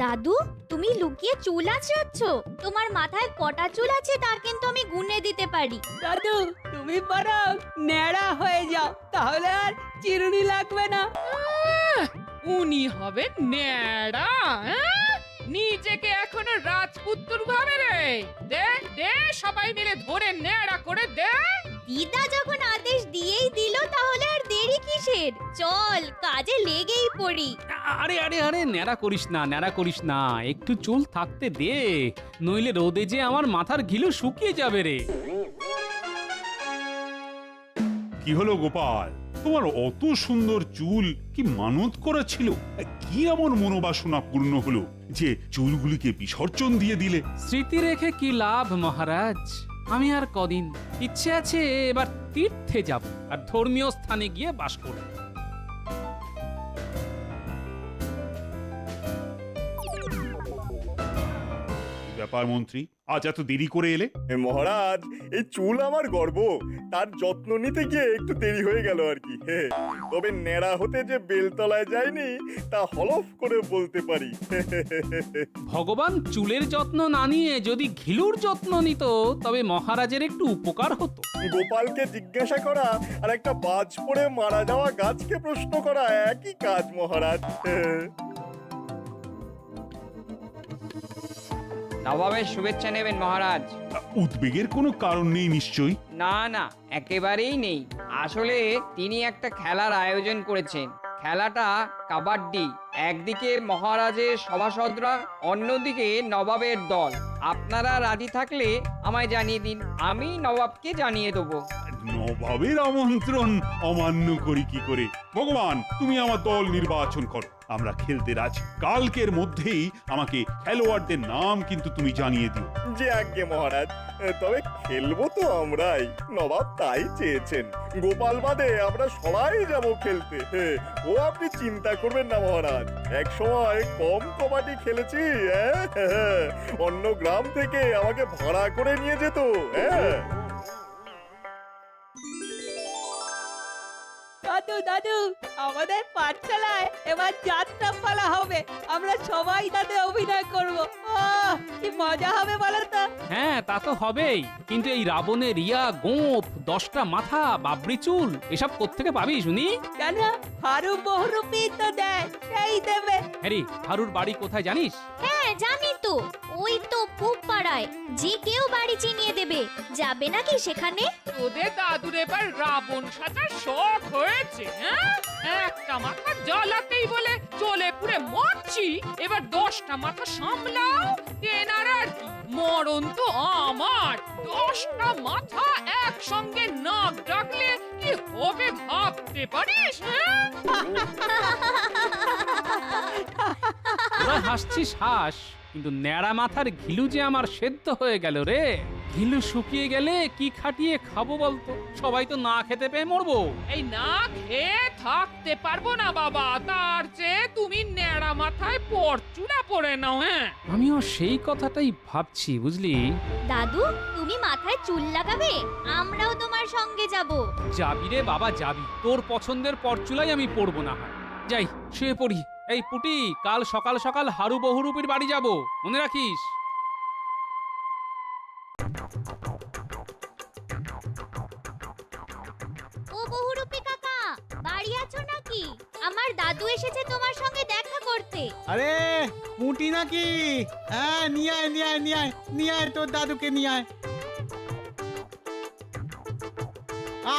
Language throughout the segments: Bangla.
দাদু, তুমি লুকিয়ে চুল আঁচড়াচ্ছ? তোমার মাথায় কটা চুল আছে তা কিন্তু আমি গুনে দিতে পারি। দাদু, তুমি বরং ন্যাড়া হয়ে যাও, তাহলে আর চিরুনি লাগবে না। উনি হবে ন্যাড়া? হ্যাঁ? নিজেকে এখনো রাজপুত্র ভাবে রে। দে দে, সবাই মিলে ধরে ন্যাড়া করে দে। দিদা যখন আদেশ দিয়েই দিল তাহলে আর দেরি কিসের? চল কাজে লেগেই পড়ি। আরে আরে আরে, ন্যাড়া করিস না, ন্যাড়া করিস না, একটু চুল থাকতে দে, নইলে রোদে যে আমার মাথার ঘিলু শুকিয়ে যাবে রে। কি হলো গোপাল, তোমার অত সুন্দর চুল কি মানত করা ছিল? কি এমন মনোবাসনা পূর্ণ হলো যে চুলগুলিকে বিসর্জন দিয়ে দিলে? স্মৃতি রেখে কি লাভ মহারাজ? আমি আর কদিন ইচ্ছে আছে এবার তীর্থে যাব আর ধর্মীয় স্থানে গিয়ে বাস করব। ব্যাপার মন্ত্রী, আজ এত দেরি করে এলে? মহারাজ, এই চুল আমার গর্ব, তার যত্ন নিতে গিয়ে একটু দেরি হয়ে গেল আর কি। তবে ন্যাড়া হতে যে বেলতলায় যায়নি তা হলফ করে বলতে পারি। ভগবান চুলের যত্ন না নিয়ে যদি ঘিলুর যত্ন নিত তবে মহারাজের একটু উপকার হতো। গোপালকে জিজ্ঞাসা করা আর একটা বাজ পড়ে মারা যাওয়া গাছকে প্রশ্ন করা একই কাজ মহারাজ। নবাবের শুভেচ্ছা নেবেন মহারাজ। উদ্বেগের কোনো কারণ নেই নিশ্চয়ই? না না, একেবারেই নেই। আসলে তিনি একটা খেলার আয়োজন করেছেন। খেলাটা কাবাডি। একদিকে মহারাজের সভাসদরা, অন্যদিকে নবাবের দল। আপনারা রাজি থাকলে আমায় জানিয়ে দিন, আমি নবাবকে জানিয়ে দেবো। নবাবের আমন্ত্রণ অমান্য করি কি করে? ভগবান, তুমি আমার দল নির্বাচন করো, আমরা খেলতে রাজি। কালকের মধ্যেই আমাকে খেলোয়াড়দের নাম কিন্তু তুমি জানিয়ে দিও। যে আজ্ঞে মহারাজ, তবে খেলবো তো আমরাই, নবাব তাই চেয়েছেন। গোপাল বাদে আমরা সবাই যাব খেলতে। ও আপনি চিন্তা করবেন না মহারাজ, এক সময় কম কবাডি খেলেছি। অন্য গ্রাম থেকে আমাকে ভাড়া করে নিয়ে যেত। দাদু দাদু, আমাদের পাঠশালায় এবার যাত্রা পালা হবে, আমরা সবাই তাতে অভিনয় করব। কি মজা হবে বলো তো? হ্যাঁ, তা তো হবেই, কিন্তু এই রাবণের রিয়া, গোঁফ, 10টা মাথা, বাবরি চুল, এসব কোত্থেকে পাবি শুনি? কেন, হারু বহুরূপী তো দেয়, সেই দেবে। হ্যারি, হারুর বাড়ি কোথায় জানিস? হ্যাঁ জানি তো, ওই তো পূব পাড়ায়, যে কেউ বাড়ি চিনিয়ে দেবে। যাবে নাকি সেখানে? তোদের দাদুর এবার রাবণ সাজার শখ হয়েছে। হ্যাঁ, একটা মাথা জ্বালাতেই বলে জ্বলে পুড়ে মরছি, এবার 10টা মাথা সামলাও। তেনার আর কি, মরণ তো আমার। 10টা মাথা একসঙ্গে নাক ডাকলে কি হবে ভাবতে পারিস? হ্যাঁ, তোরা হাসছিস হাস, কিন্তু ন্যাড়া মাথার ঘিলু যে আমার সেদ্ধ হয়ে গেল রে। ঘিলু শুকিয়ে গেলে কি খাটিয়ে খাবো বলতো? সবাই তো না খেতে পেয়ে মরবো। এই না খেয়ে থাকতে পারবো না বাবা, তার চেয়ে তুমি ন্যাড়া মাথায় পরচুলা পরে নাও। হ্যাঁ, আমিও সেই কথাটাই ভাবছি, বুঝলি? দাদু, তুমি মাথায় চুল লাগাবে? আমরাও তোমার সঙ্গে যাব। যাবি রে বাবা, যাবি, তোর পছন্দের পরচুলাই আমি পরবো না হয়। যাই, শুয়ে পড়ি। এই পুটি, কাল সকাল সকাল হারু বহুরূপীর বাড়ি যাব, মনে রাখিস। ও বহুরূপী কাকা, বাড়ি আছো নাকি? আমার দাদু এসেছে তোমার সঙ্গে দেখা করতে। আরে পুঁটি নাকি? হ্যাঁ, নিয়ে আয় নিয়ে আয় নিয়ে আয় নিয়ে আয়, তোর দাদুকে নিয়ে আয়।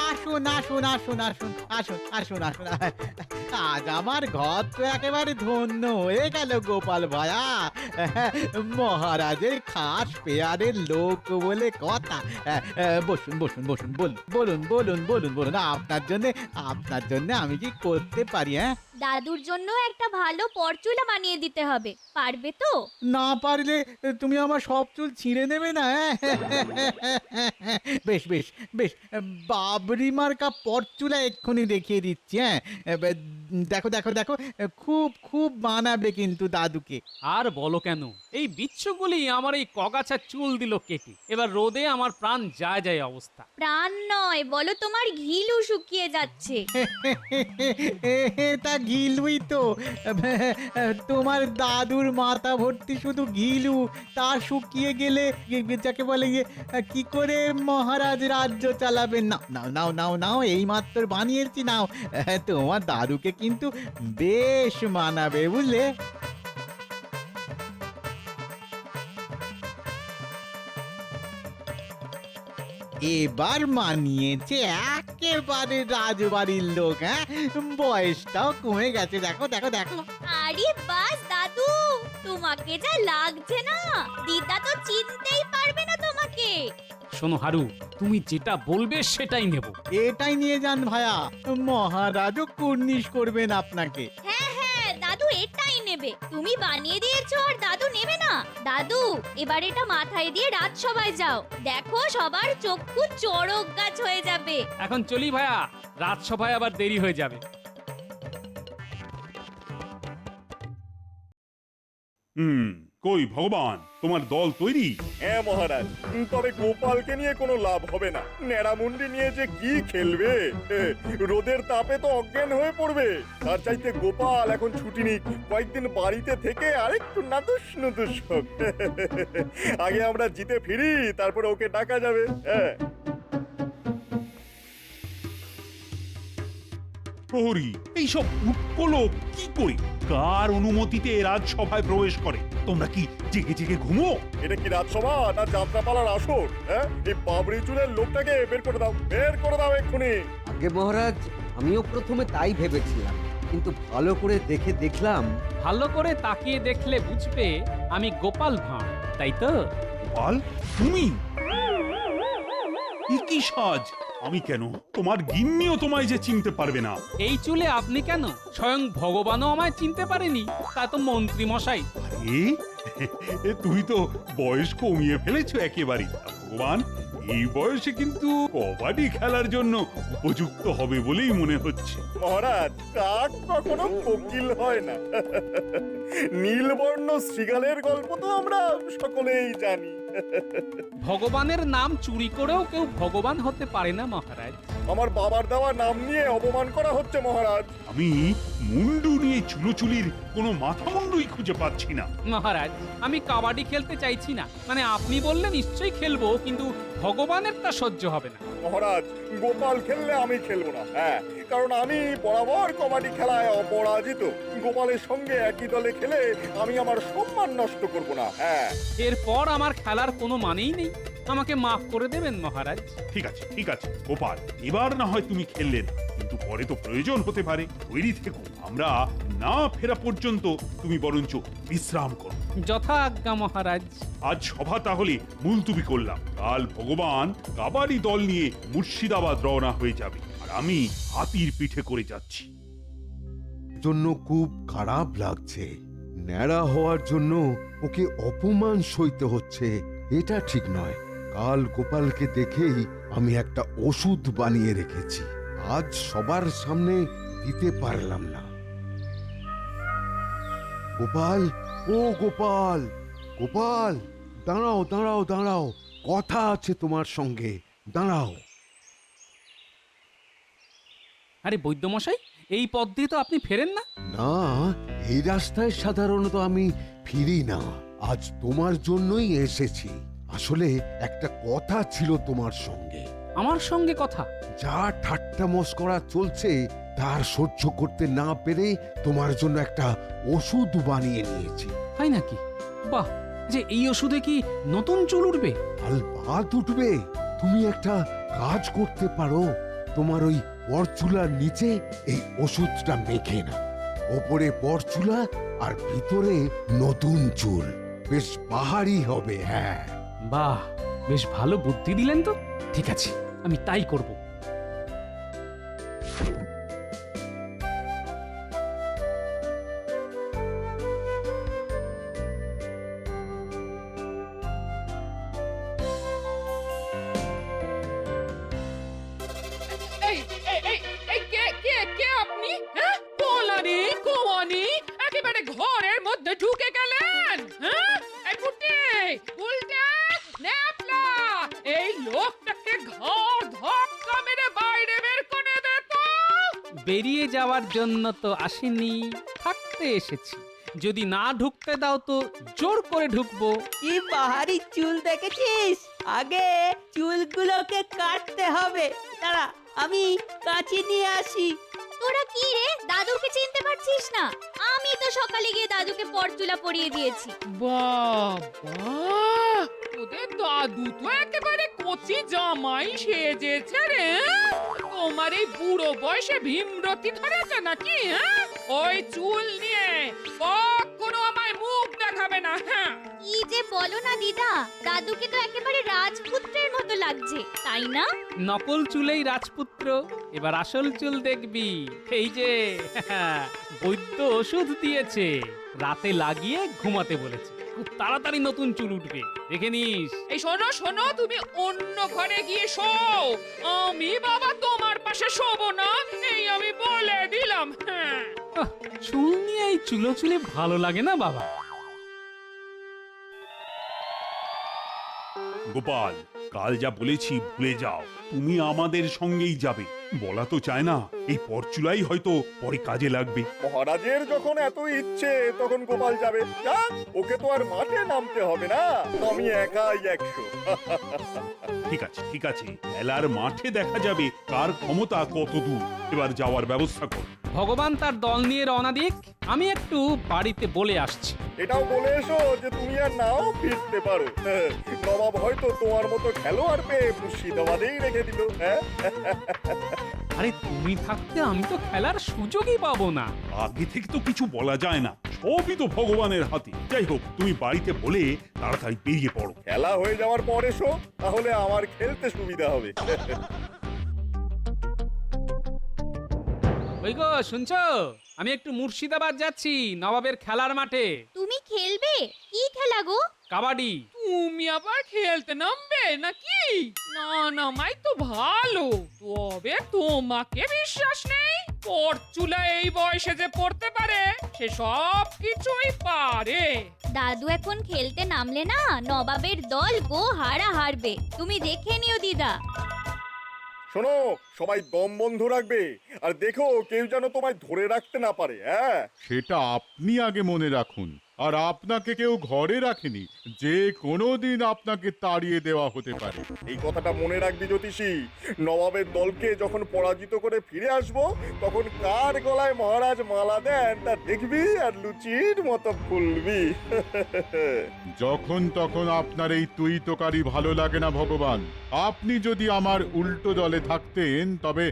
আসুন আসুন আসুন আসুন আসুন আসুন আসুন। আজ আমার ঘর তো একেবারে ধন্য হয়ে গেল গোপাল ভায়া। মহারাজের খাস পেয়ারের লোক বলে কথা। বসুন বসুন বসুন, বলুন বলুন বলুন বলুন বলুন, আপনার জন্য আমি কি করতে পারি? দাদুর জন্য একটা ভালো পরচুলা বানিয়ে দিতে হবে, পারবে তো? না পারলে তুমি আমার সব চুল ছিঁড়ে নেবে না? বেশ বেশ বেশ, বাবরি মার্কা পরচুলা এক্ষুনি দেখিয়ে দিচ্ছি। দেখো দেখো দেখো খুব খুব মানাবে কিন্তু দাদুকে। আর বলো কেন, এই বিচ্ছুগুলি আমার এই কগাছার চুল দিল কেটে। এবার রোদে আমার প্রাণ যায় যায় অবস্থা। প্রাণ নয়, বলো তোমার ঘিলু শুকিয়ে যাচ্ছে। তা ঘিলুই তো, তোমার দাদুর মাথা ভর্তি শুধু ঘিলু, তা শুকিয়ে গেলে যাকে বলে কি করে মহারাজ রাজ্য চালাবেন? নাও নাও নাও নাও নাও, এই মাত্র বানিয়েছি, নাও। তোমার দাদুকে কিন্তু বেশ মানাবে, বুঝলে? এবার মানিয়েছে একেবারে রাজবাড়ির লোক। হ্যাঁ, বয়সটাও কমে গেছে, দেখো দেখো দেখো। আরে বাস দাদু, তোমাকে যা লাগছে না, দিদা তো চিনতেই পারবে না তোমাকে। শোনো হারু, তুমি যেটা বলবে সেটাই নেব। এটাই নিয়ে যান ভায়া, মহারাজও কুর্নিশ করবেন আপনাকে। হ্যাঁ হ্যাঁ, দাদু এটাই নেবে। তুমি বানিয়ে দিয়েছো আর দাদু নেবে না? দাদু, এবার এটা মাথায় দিয়ে রাজসভায় যাও, দেখো সবার চক্ষু চড়ক গাছ হয়ে যাবে। এখন চলি ভায়া, রাজসভায় আবার দেরি হয়ে যাবে। কই ভগবান, তোমার দল তৈরি? হ্যাঁ মহারাজ, তবে গোপালকে নিয়ে কোনো লাভ হবে না। ন্যাড়ামুন্ডি নিয়ে যে কি খেলবে, রোদের তাপে তো অজ্ঞান হয়ে পড়বে। তার চাইতে গোপাল এখন ছুটি নিক, কয়েকদিন বাড়িতে থেকে আরেকটু নাদুস নুদুস হোক। আগে আমরা জিতে ফিরি, তারপরে ওকে ডাকা যাবে। হ্যাঁ, প্রহরী, এইসব উৎকলো কি করে, কার অনুমতিতে রাজসভায় প্রবেশ করে? তোমরা কি জেগে জেগে ঘুমো? এটা কি রাজসভা না যাত্রাপালার আসর? হ্যাঁ, এই বাবরি চুলের লোকটাকে বের করে দাও, বের করে দাও এক্ষুনি। আগে মহারাজ, আমিও প্রথমে তাই ভেবেছিলাম, কিন্তু ভালো করে দেখে দেখলাম। ভালো করে তাকিয়ে দেখলে বুঝবে আমি গোপাল ভাঁড়, তাই তো? গোপাল, তুমি? কি সাজ! আমি কেন, তোমার গিন্নিও তোমায় যে চিনতে পারবে না। এই চুলে আপনি কেন, স্বয়ং ভগবানও আমায় চিনতে পারেনি, তা তো মন্ত্রী মশাই। আরে তুমি তো বয়স কমিয়ে ফেলেছো একেবারে। ভগবান এই বয়সে কিন্তু কবাডি খেলার জন্য উপযুক্ত হবে বলেই মনে হচ্ছে। মহারাজ, কাক কখনো কোকিল হয় না। নীলবর্ণ শৃগালের গল্প তো আমরা সকলেই জানি। ভগবানের নাম চুরি করেও কেউ ভগবান হতে পারে না মহারাজ। আমার বাবার দেওয়া নাম নিয়ে অপমান করা হচ্ছে মহারাজ। আমি মুন্ডু নিয়ে চুলোচুলির কোনো মাথা মুন্ডুই খুঁজে পাচ্ছি না। মহারাজ, আমি কাবাডি খেলতে চাইছি না, মানে আপনি বললে নিশ্চয়ই খেলবো, কিন্তু ভগবানের তা সহ্য হবে না। মহারাজ, গোপাল খেললে আমি খেলবো না। হ্যাঁ, কারণ আমি বরাবর কবাডি খেলায় অপরাজিত। গোপালের সঙ্গে একই দলে খেলে আমি আমার সম্মান নষ্ট করব না। হ্যাঁ, এরপর আমার খেলার কোনো মানেই নেই, আমাকে মাফ করে দেবেন মহারাজ। ঠিক আছে ঠিক আছে গোপাল, এবার না হয় তুমি খেললে না, কিন্তু পরে তো প্রয়োজন হতে পারে। তৈরি থেকো, আমরা না ফেরা পর্যন্ত তুমি বরঞ্চ বিশ্রাম করো। যথা আজ্ঞা মহারাজ। আজ সভা তাহলে মুলতুবি করলাম। কাল ভগবান কাবাডি দল নিয়ে মুর্শিদাবাদ রওনা হয়ে যাবে, আর আমি হাতির পিঠে করে যাচ্ছি। জন্য খুব খারাপ লাগছে। ন্যাড়া হওয়ার জন্য ওকে অপমান সইতে হচ্ছে, এটা ঠিক নয়। কাল গোপালকে দেখেই আমি একটা ওষুধ বানিয়ে রেখেছি, আজ সবার সামনে দিতে পারলাম না। গোপাল, ও গোপাল, গোপাল, দাঁড়াও দাঁড়াও দাঁড়াও, কথা আছে তোমার সঙ্গে, দাঁড়াও। আরে বৈদ্যমশাই, এই পথ দিয়ে তো আপনি ফেরেন না। না, এই রাস্তায় সাধারণত আমি ফিরি না, আজ তোমার জন্যই এসেছি। আসলে একটা কথা ছিল তোমার সঙ্গে। আমার সঙ্গে কথা? যা ঠাট্টা মস্করা চলছে তার সহ্য করতে না পেরে তোমার জন্য একটা ওষুধ বানিয়ে নিয়েছি। তাই নাকি? বাহ, যে এই ওষুধে কি নতুন চুল উঠবে? আলবাত উঠবে। তুমি একটা কাজ করতে পারো, তোমার ওই পরচুলার নিচে এই ওষুধটা মেখে না, ওপরে পরচুলা আর ভিতরে নতুন চুল, বেশ বাহারি হবে। হ্যাঁ, বাহ, বেশ ভালো বুদ্ধি দিলেন তো। ঠিক আছে, আমি তাই করব। এই এই এই এই কে কে কে আপনি? হ্যাঁ, বল বেরিয়ে যাওয়ার জন্য তো আসিনি, থাকতে এসেছি। যদি না ঢুকতে দাও তো জোর করে ঢুকবো। কি বাহারি চুল দেখেছিস? আগে চুলগুলোকে কাটতে হবে। দাঁড়া, আমি কাঁচি নিয়ে আসি। তোরা কি রে, দাদুকে চিনতে পারছিস না? আমি তো সকালে গিয়ে দাদুকে পরচুলা পরিয়ে দিয়েছি। বাবা, তোদের দাদু তো একেবারে কচি জামাই সেজেছে রে। তোমার এই বুড়ো বয়সে ভীমরতি ধরেছে নাকি? হ্যাঁ, ওই চুল নিয়ে কখনো আমায় মুখ দেখাবে না। হ্যাঁ, কি যে বলো না দিদা, দাদুকে তো একেবারে রাজপুত্রের মতো লাগছে, তাই না? নকল চুলেই রাজপুত্র, এবার আসল চুল দেখবি। এই যে বৈদ্য ওষুধ দিয়েছে, রাতে লাগিয়ে ঘুমাতে বলেছে। খুব তাড়াতাড়ি নতুন চুল উঠবে, দেখে নিস। এই শোনো শোনো, তুমি অন্য ঘরে গিয়ে শো। আমি বাবা তোমার পাশে শোবো না, এই আমি বলে দিলাম। হ্যাঁ, আহ, চুল নিয়ে এই চুলে ভালো লাগে না বাবা। গোপাল, কাল যা বলেছি ভুলে যাও, তুমি আমাদের সঙ্গেই যাবে। বলা তো চায় না, এই পরচুলাই হয়তো পরে কাজে লাগবে। মহারাজের যখন এত ইচ্ছে তখন গোপাল যাবে। যাক, ওকে তো আর মাঠে নামতে হবে না, আমি একাই 100। ঠিক আছে ঠিক আছে, খেলার মাঠে দেখা যাবে কার ক্ষমতা কত দূর। এবার যাওয়ার ব্যবস্থা কর। ভগবান তার দল নিয়ে রওনা দিক, আমি একটু বাড়িতে বলে আসছি। এটাও বলে এসো যে তুমি আর নাও ফিরতে পারো। নবাব হয়তো তোমার মতো খেলোয়াড় পেয়ে মুর্শিদাবাদেই রেখে দিল। হ্যাঁ, আরে তুমি থাকতে আমি তো খেলার সুযোগই পাবো না। আগে থেকে তো কিছু বলা যায় না, সবই তো ভগবানের হাতে। যাই হোক, তুমি বাড়িতে বলে তাড়াতাড়ি বেরিয়ে পড়ো। খেলা হয়ে যাওয়ার পর এসো, তাহলে আমার খেলতে সুবিধা হবে। ওই গো, শুনছো? আমি একটু মুর্শিদাবাদ যাচ্ছি, নবাবের খেলার মাঠে। তুমি খেলবে? কি খেলা গো? কাবাডি। তুমি আবার খেলতে নামবে নাকি? না নামাই তো ভালো, তবে তোমাকে বিশ্বাস নেই। পরচুলা এই বয়সে যে পড়তে পারে, সে সব কিছুই পারে। দাদু এখন খেলতে নামলে না, নবাবের দল গো হারা হারবে, তুমি দেখে নিও দিদা। শোনো, সবাই দম বন্ধ রাখবে, আর দেখো কেউ যেন তোমায় ধরে রাখতে না পারে। হ্যাঁ, সেটা আপনি আগে মনে রাখুন। আর আপনাকে কেউ ঘরে রাখেনি, যে কোনো দিন আপনাকে তাড়িয়ে দেওয়া হতে পারে। এই কথাটা মনে রাখবি জ্যোতিষী। নবাবের দলকে যখন পরাজিত করে ফিরে আসবো, তখন কার গলায় মহারাজ মালা দেন তা দেখবি আর লুচির মতো ফুলবি। যখন তখন আপনার এই তুই তোকারি ভালো লাগে না ভগবান। আপনি যদি আমার উল্টো দলে থাকতেন, তবে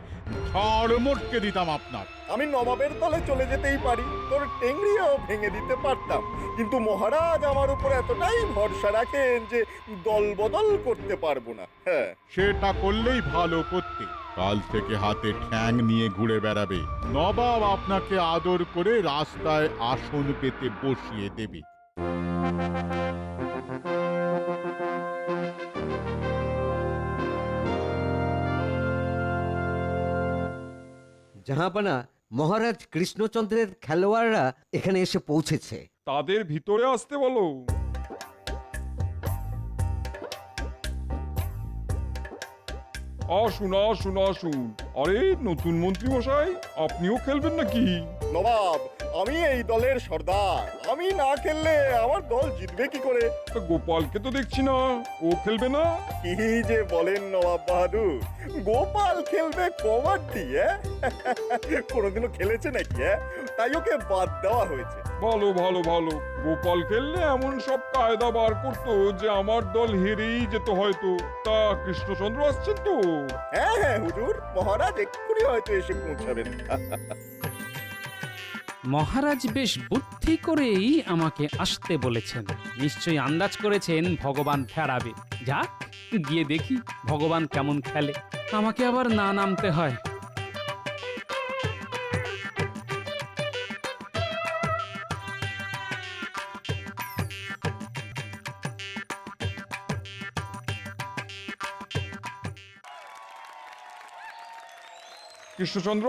ঝড় মোটকে দিতাম আপনার। আমি নবাবের দলে চলে যেতেই পারি, তোর টেংরিও ভেঙে দিতে পারতাম, কিন্তু মহারাজ আমার উপর এতটাই ভরসা রাখেন যে দল বদল করতে পারবো না। হ্যাঁ, সেটা করলেই ভালো করতে। কাল থেকে হাতে ঠ্যাং নিয়ে ঘুরে বেড়াবে। নবাব আপনাকে আদর করে রাস্তায় আসন পেতে বসিয়ে দেবে। জাহাপানা, মহারাজ কৃষ্ণচন্দ্রের খেলোয়াড়রা এখানে এসে পৌঁছেছে। তাদের ভিতরে আসতে বলো। আসুন আসুন আসুন। আরে নতুন মন্ত্রী মশাই, আপনিও খেলবেন নাকি? নবাব, আমি এই দলের সর্দার, আমি না খেললে আমার দল জিতবে কি করে? তা গোপালকে তো দেখছি না, ও খেলবে না? কি যে বলেন নবাব বাহাদুর, গোপাল খেলবে কবাডি? কোনোদিনও খেলেছে নাকি? তাই ওকে বাদ দেওয়া হয়েছে। ভালো ভালো ভালো, গোপাল খেললে এমন সব কায়দা বার করতো যে আমার দল হেরেই যেত হয়তো। তা কৃষ্ণচন্দ্র আসছেন তো? হ্যাঁ হ্যাঁ হুজুর, মহারাজ এক্ষুনি হয়তো এসে পৌঁছাবেন। মহারাজ বেশ বুদ্ধি করেই আমাকে আসতে বলেছেন। নিশ্চয়ই আন্দাজ করেছেন ভগবান ফেরাবে। যাক, গিয়ে দেখি ভগবান কেমন খেলে। আমাকে আবার না নামতে হয়। কৃষ্ণচন্দ্র,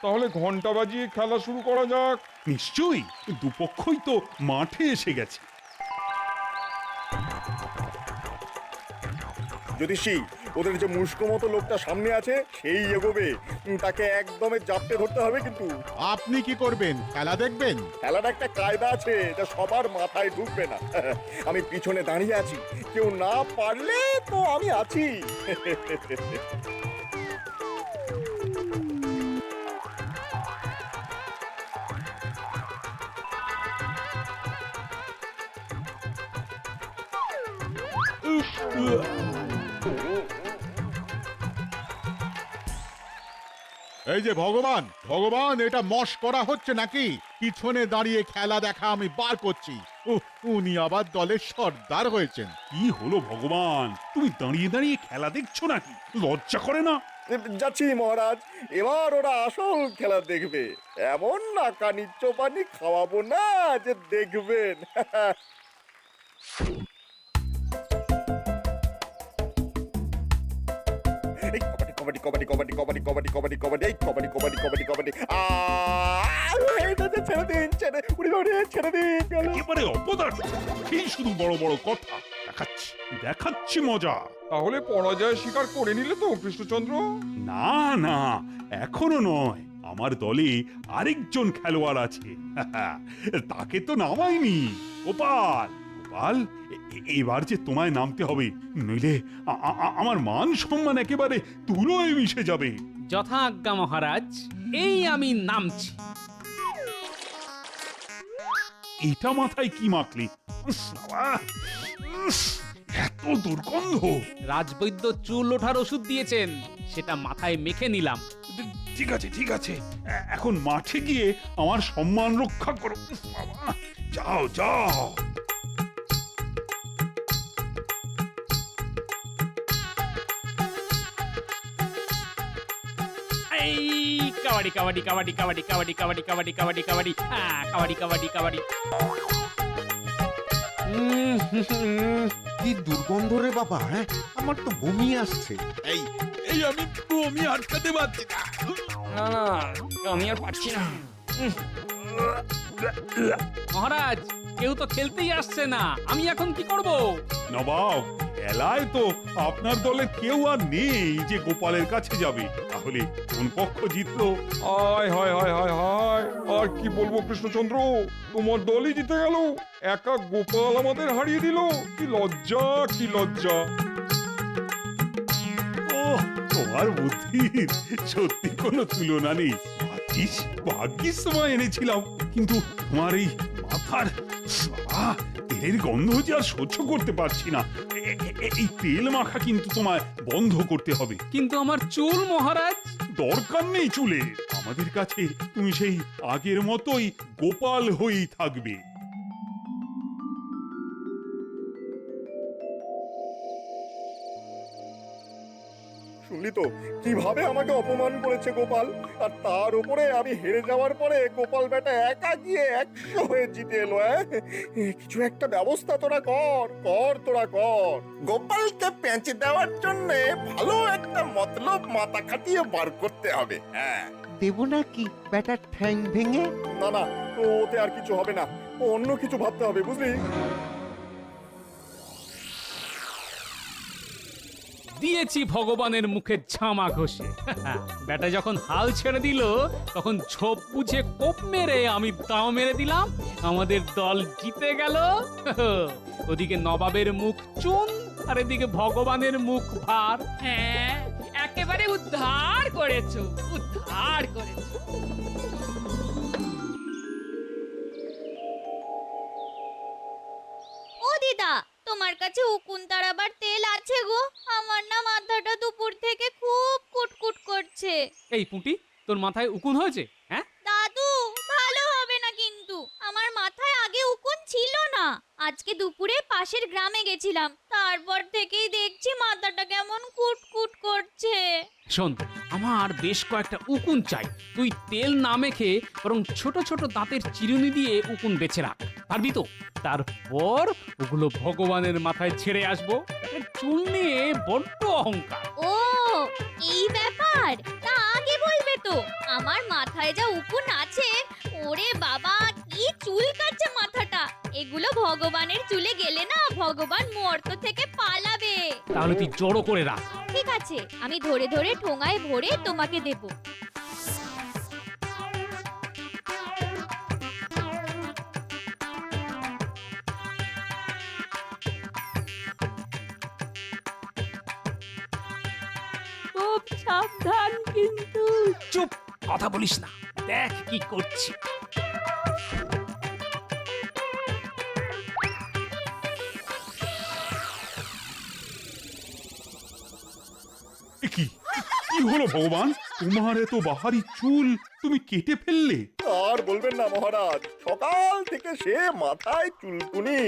তাহলে ঘন্টা বাজিয়ে খেলা শুরু করা যাক। নিশ্চয়ই, দুপক্ষই তো মাঠে এসে গেছে। জ্যোতিষী, ওদের যে মুষ্ক মতো লোকটা সামনে আছে সেই এগোবে, তাকে একদমে জাপটে ধরতে হবে কিন্তু। আপনি কি করবেন? খেলা দেখবেন? খেলার একটা কায়দা আছে যা সবার মাথায় ঢুকবে না। আমি পিছনে দাঁড়িয়ে আছি, কেউ না পারলে তো আমি আছি। এই যে ভগবান, ভগবান, এটা মশ করা হচ্ছে নাকি? পিছনে দাঁড়িয়ে খেলা দেখা আমি বার করছি। উনি আবার দলের সর্দার হয়েছেন। কি হলো ভগবান, তুমি দাঁড়িয়ে দাঁড়িয়ে খেলা দেখছো নাকি? লজ্জা করে না? যাচ্ছি মহারাজ, এবার ওরা আসল খেলা দেখবে। এমন নাকানি চোপানি খাওয়াবো না যে দেখবেন। এই কবাডি কবাডি কবাডি কবাডি কবাডি কবাডি কবাডি এই কবাডি কবাডি কবাডি কবাডি ছেড়ে দিন, ছেড়ে দিন। একেবারে অপদার্থ, এই শুধু বড় বড় কথা। দেখাচ্ছি দেখাচ্ছি মজা। তাহলে পরাজয় স্বীকার করে নিলে তো কৃষ্ণচন্দ্র? না না, এখনো নয়। আমার দলে আরেকজন খেলোয়াড় আছে, তাকে তো নামাইনি। গোপাল, গোপাল, এবার যে তোমায় নামতে হবে, নইলে আমার মান সম্মান একেবারে ধুলোয় মিশে যাবে। যথা আজ্ঞা মহারাজ, এই আমি নামছি। এটা মাথায় কি মাখলি? উফ, বাবা, উফ, এত দুর্গন্ধ। রাজবৈদ্য চুল ওঠার ওষুধ দিয়েছেন, সেটা মাথায় মেখে নিলাম। ঠিক আছে ঠিক আছে, এখন মাঠে গিয়ে আমার সম্মান রক্ষা করো। উফ, বাবা, যাও যাও। এই কাবাডি কাবাডি কাবাডি কাবাডি কাবাডি কাবাডি কাবাডি কাবাডি কাবাডি কাবাডি কাবাডি কাবাডি। কি দুর্গন্ধ রে বাবা, হ্যাঁ? আমার তো বমি আসছে। এই এই আমি বমি আটকাতে পারছি না। না না, আমি আর পারছি না। মহারাজ, কেউ তো খেলতেই আসছে না, আমি এখন কি করব? নবাব, খেলায় তো আপনার দলের কেউ আর নেই যে গোপালের কাছে যাবে। তাহলে কোন পক্ষ জিতলো? হায় হায় হায় হায় হায়, আর কি বলবো কৃষ্ণচন্দ্র, তোমার দলই জিতে গেল। একা গোপাল আমাদের হারিয়ে দিল। কি লজ্জা, কি লজ্জা। ও, তোমার বুদ্ধির সত্যি কোনো তুলনা নেই। ভাগ্যিস সময় এনেছিলাম, কিন্তু তোমার এই মাথার তেলের গন্ধ যে আর সহ্য করতে পারছি না। এই তেল মাখা কিন্তু তোমায় বন্ধ করতে হবে। কিন্তু আমার চুল মহারাজ। দরকার নেই চুলের, আমাদের কাছে তুমি সেই আগের মতোই গোপাল হয়েই থাকবে। শুনলি তো কিভাবে আমাকে অপমান করেছে গোপাল, আর তার উপরে আমি হেরে যাওয়ার পরে গোপাল বেটা একা গিয়ে 100 হয়ে জিতে এলো। কিছু একটা ব্যবস্থা তোরা কর, তোরা কর। গোপালকে পেঁচে দেওয়ার জন্য ভালো একটা মতলব মাথা খাটিয়ে বার করতে হবে। হ্যাঁ, দেব নাকি ব্যাটার ঠ্যাং ভেঙে? না না, ওতে আর কিছু হবে না, অন্য কিছু ভাবতে হবে, বুঝলি? দিয়েছি ভগবানের মুখে ঝামা ঘষে। বেটা যখন হাল ছেড়ে দিল, তখন ঝোপ বুঝে কোপ মেরে আমি দাও মেরে দিলাম, আমাদের দল জিতে গেল। ওদিকে নবাবের মুখ চুন, আর এদিকে ভগবানের মুখ ভার। হ্যাঁ, একেবারে উদ্ধার করেছো, উদ্ধার করেছো। ও দিদা, তোমার কাছে উকুন তাড়াবার তেল আছে গো? আমার না মাথাটা দুপুর থেকে খুব কুটকুট করছে। এই পুঁটি, তোর মাথায় উকুন হয়েছে? হ্যাঁ দাদু, ভালো হবে না কিন্তু। আমার মাথায় আগে উকুন ছিল না। আজকে দুপুরে পাশের গ্রামে গেছিলাম, তারপর থেকেই দেখছি মাথাটা কেমন কুটকুট করছে। শোন, আমার বেশ কয়েকটা উকুন চাই। তুই তেল না মেখে বরং ছোট ছোট দাঁতের চিরুনি দিয়ে উকুন বেছে রাখ, পারবি তো? তারপর ওগুলো ভগবানের মাথায় ছেড়ে আসবো। চুল নিয়ে বড্ড অহংকার। ও, এই ব্যাপার? তা আগে বলবে তো। আমার মাথায় যা উকুন আছে, ওরে বাবা, কি চুল কাটছে মাথাটা। এগুলো ভগবানের চুলে গেলে না, ভগবান মর্ত থেকে পালাবে। তাহলে তুই জড়ো করে রাখ। ঠিক আছে, আমি ধরে ধরে ঠোঙায় ভরে তোমাকে দেব। খুব সাবধান কিন্তু। চুপ, কথা বলিস না, দেখ কি করছি। এ কি কি হলো ভগবান, তোমার এত বাহারি চুল তুমি কেটে ফেললে? আর বলবেন না মহারাজ, সকাল থেকে সে মাথায় চুলকুনি,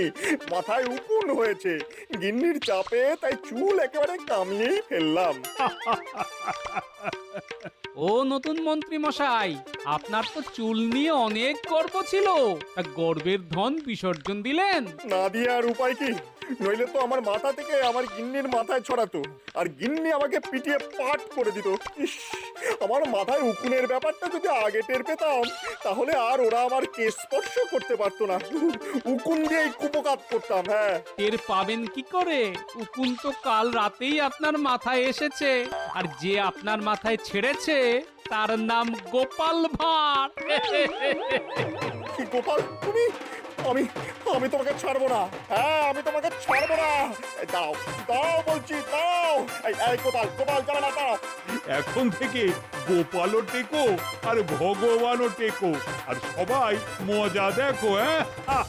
মাথায় উকুন হয়েছে। গিন্নির চাপে তাই চুল একেবারে কামিয়েই ফেললাম। ও নতুন মন্ত্রী মশাই, আপনার তো চুল নিয়ে অনেক গর্ব ছিল, তা গর্বের ধন বিসর্জন দিলেন? না দিয়ে আর উপায় কি? নইলে তো আমার মাথা থেকে আমার গিন্নির মাথায় ছড়াতো, আর গিন্নি আমাকে পিটিয়ে পাট করে দিত। ইস, আমার মাথায় উকুনের ব্যাপারটা যদি আগে টের পেতাম, তাহলে আর ওরা আমার কেশ স্পর্শ করতে পারতো না। উকুন দিয়েই কুপকাত করতাম। হ্যাঁ, টের পাবেন কি করে? উকুন তো কাল রাতেই আপনার মাথায় এসেছে, আর যে আপনার মাথায় ছেড়েছে তার নাম গোপাল ভাঁড়। কি গোপাল তুমি? আমি আমি তোমাকে ছাড়বো না। হ্যাঁ, আমি তোমাকে ছাড়বো না। এই দাও দাও বলছি, দাও। এই গোপাল, গোপাল যাবে না, দাও। এখন থেকে গোপালও টেকো আর ভগবানও টেকো, আর সবাই মজা দেখো। হ্যাঁ